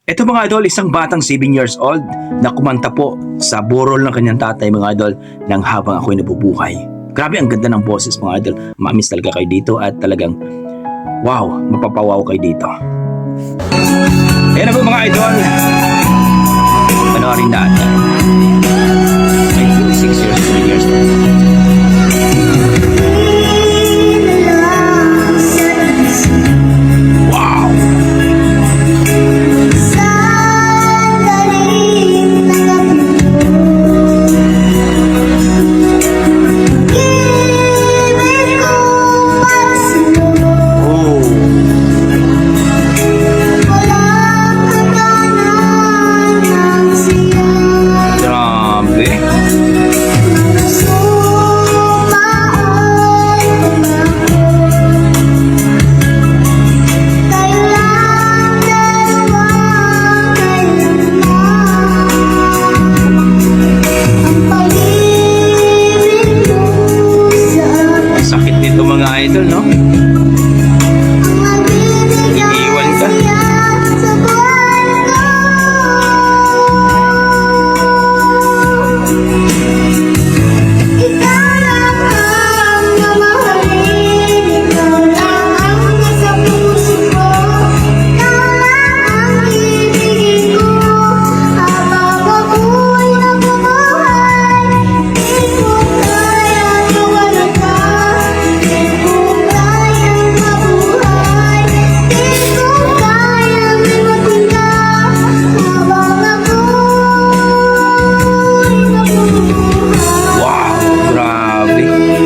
Ito mga idol, isang batang 7 years old na kumanta po sa burol ng kanyang tatay mga idol nang habang ako'y nabubuhay. Grabe ang ganda ng boses mga idol. Mamiss talaga kayo dito at talagang wow, mapapawaw kayo dito. Ayan na po mga idol. Panoorin natin. Ay, 6 years, 7 years old. Idol, no? Iiwan ka.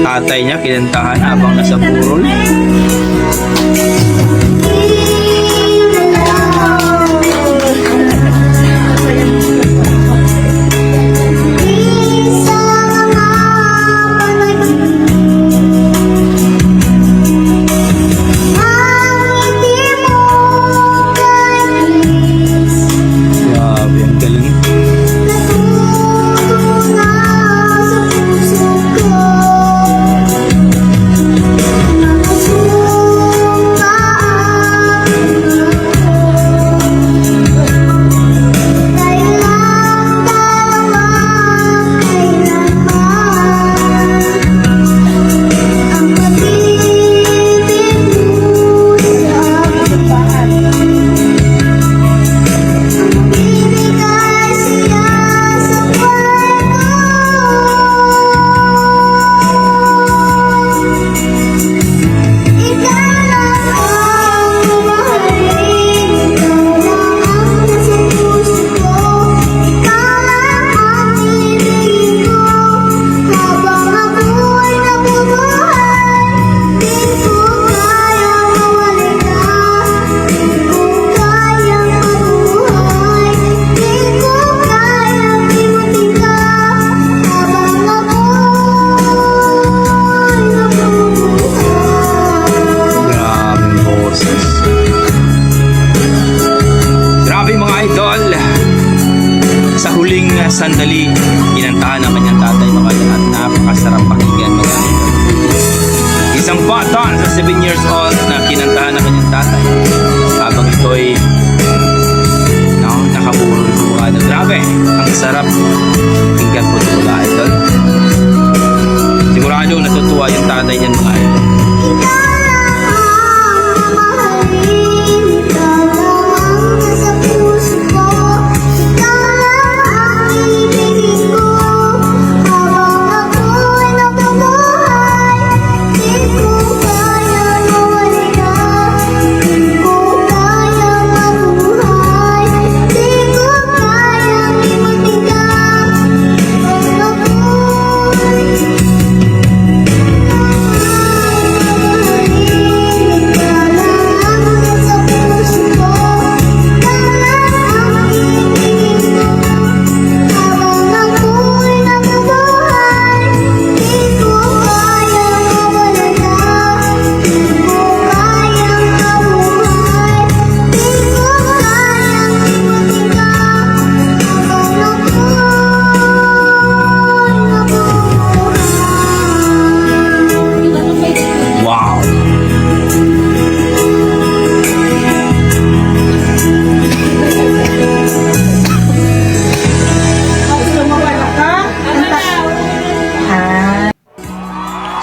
Tatay niya kinantahan habang nasa burol. Grabe, ang galing. Sa huling sandali, kinantahan ng kanyang tatay mga idol at napakasarap pakinggan mga idol. Isang bata sa 7 years old na kinantahan ng kanyang tatay habang ito'y nakaburol mga idol. Grabe, ang sarap pakinggan po ito mga idol. Sigurado natutuwa yung tatay niyan mga idol.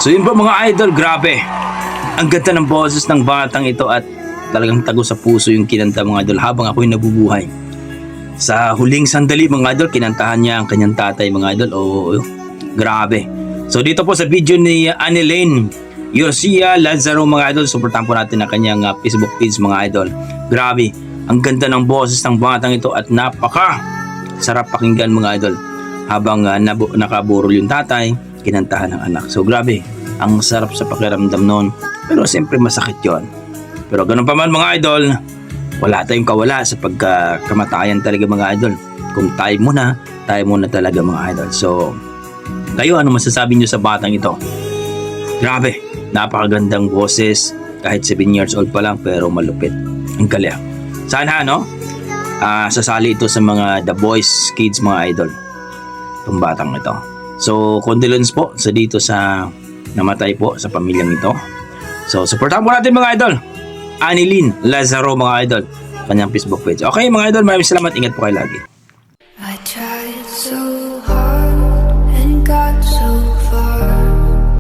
So yun po mga idol, grabe. Ang ganda ng boses ng batang ito at talagang tago sa puso yung kinanta mga idol habang ako'y nabubuhay. Sa huling sandali mga idol, kinantahan niya ang kanyang tatay mga idol. Oh, grabe. So dito po sa video ni Annelyn Yorcia Lazaro mga idol, supportan po natin ang kanyang Facebook page mga idol. Grabe, ang ganda ng boses ng batang ito at napaka sarap pakinggan mga idol. Habang nakaburol yung tatay, kinantahan ng anak. So grabe, ang sarap sa pakiramdam noon. Pero siyempre masakit yon. Pero ganun pa man mga idol, wala tayong kawala sa pagkakamatayan talaga mga idol. Kung tayo muna talaga mga idol. So, kayo ano masasabi nyo sa batang ito? Grabe, napakagandang boses. Kahit 7 years old pa lang pero malupit. Ang galing. Sana sasali ito sa mga The Voice Kids mga idol. Itong batang ito. So, condolence po dito sa namatay po sa pamilyang ito. So, supportan po natin mga idol. Annelyn Lazaro mga idol. Kanyang Facebook page. Okay mga idol, maraming salamat. Ingat po kayo lagi. I tried so